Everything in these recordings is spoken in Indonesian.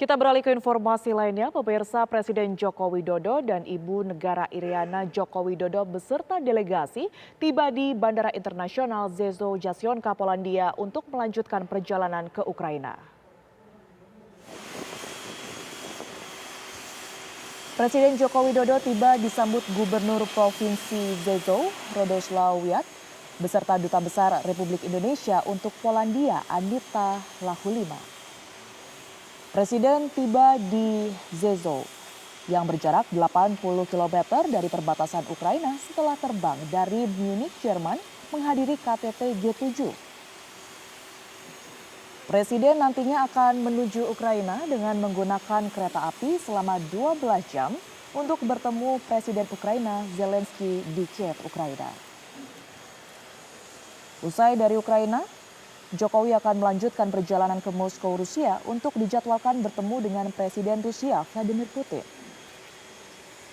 Kita beralih ke informasi lainnya, pemirsa. Presiden Joko Widodo dan Ibu Negara Iriana Joko Widodo beserta delegasi tiba di Bandara Internasional Zezo Jasionka, Polandia untuk melanjutkan perjalanan ke Ukraina. Presiden Joko Widodo tiba disambut Gubernur Provinsi Zezo, Radoslaw Wiat, beserta Duta Besar Republik Indonesia untuk Polandia, Anita Lahulima. Presiden tiba di Zezo yang berjarak 80 km dari perbatasan Ukraina setelah terbang dari Munich, Jerman menghadiri KTT G7. Presiden nantinya akan menuju Ukraina dengan menggunakan kereta api selama 12 jam untuk bertemu Presiden Ukraina Zelensky di Kiev, Ukraina. Usai dari Ukraina, Jokowi akan melanjutkan perjalanan ke Moskow, Rusia untuk dijadwalkan bertemu dengan Presiden Rusia Vladimir Putin.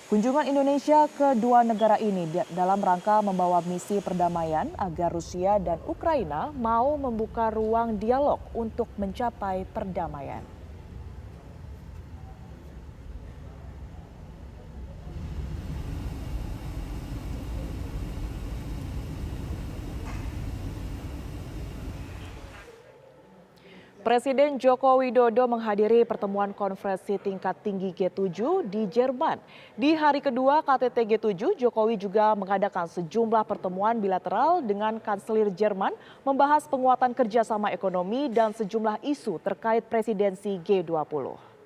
Kunjungan Indonesia ke dua negara ini dalam rangka membawa misi perdamaian agar Rusia dan Ukraina mau membuka ruang dialog untuk mencapai perdamaian. Presiden Joko Widodo menghadiri pertemuan konferensi tingkat tinggi G7 di Jerman. Di hari kedua KTT G7, Jokowi juga mengadakan sejumlah pertemuan bilateral dengan Kanselir Jerman, membahas penguatan kerjasama ekonomi dan sejumlah isu terkait presidensi G20.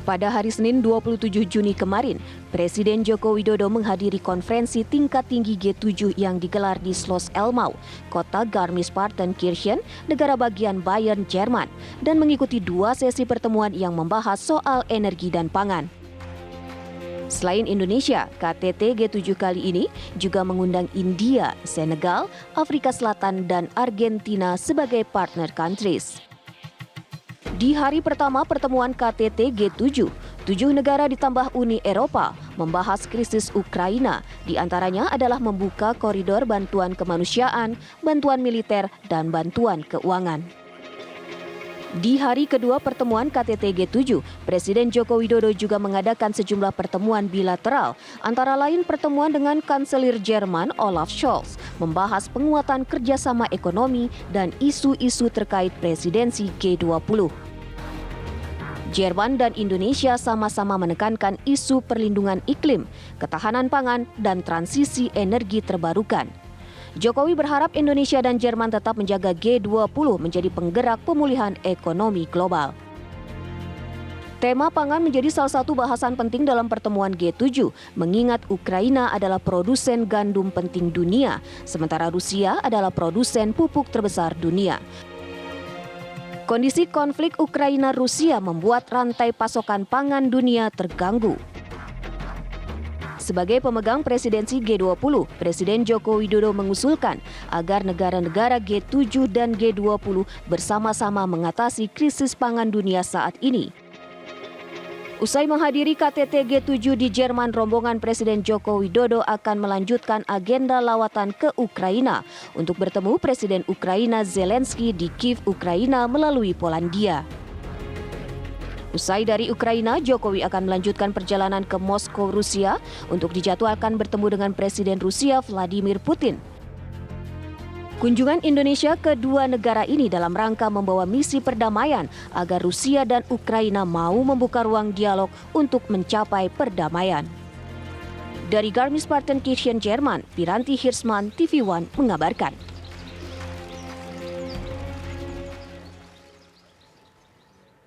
Pada hari Senin 27 Juni kemarin, Presiden Joko Widodo menghadiri konferensi tingkat tinggi G7 yang digelar di Schloss Elmau, kota Garmisch-Partenkirchen, negara bagian Bayern, Jerman, dan mengikuti dua sesi pertemuan yang membahas soal energi dan pangan. Selain Indonesia, KTT G7 kali ini juga mengundang India, Senegal, Afrika Selatan, dan Argentina sebagai partner countries. Di hari pertama pertemuan KTT G7, 7 negara ditambah Uni Eropa membahas krisis Ukraina, di antaranya adalah membuka koridor bantuan kemanusiaan, bantuan militer, dan bantuan keuangan. Di hari kedua pertemuan KTT G7, Presiden Joko Widodo juga mengadakan sejumlah pertemuan bilateral, antara lain pertemuan dengan Kanselir Jerman Olaf Scholz, membahas penguatan kerjasama ekonomi dan isu-isu terkait presidensi G20. Jerman dan Indonesia sama-sama menekankan isu perlindungan iklim, ketahanan pangan, dan transisi energi terbarukan. Jokowi berharap Indonesia dan Jerman tetap menjaga G20 menjadi penggerak pemulihan ekonomi global. Tema pangan menjadi salah satu bahasan penting dalam pertemuan G7, mengingat Ukraina adalah produsen gandum penting dunia, sementara Rusia adalah produsen pupuk terbesar dunia. Kondisi konflik Ukraina-Rusia membuat rantai pasokan pangan dunia terganggu. Sebagai pemegang presidensi G20, Presiden Joko Widodo mengusulkan agar negara-negara G7 dan G20 bersama-sama mengatasi krisis pangan dunia saat ini. Usai menghadiri KTT G7 di Jerman, rombongan Presiden Joko Widodo akan melanjutkan agenda lawatan ke Ukraina untuk bertemu Presiden Ukraina Zelensky di Kiev, Ukraina melalui Polandia. Usai dari Ukraina, Jokowi akan melanjutkan perjalanan ke Moskow, Rusia untuk dijadwalkan bertemu dengan Presiden Rusia Vladimir Putin. Kunjungan Indonesia ke dua negara ini dalam rangka membawa misi perdamaian agar Rusia dan Ukraina mau membuka ruang dialog untuk mencapai perdamaian. Dari Garmisch-Partenkirchen, Jerman, Piranti Hirschman, TV One mengabarkan.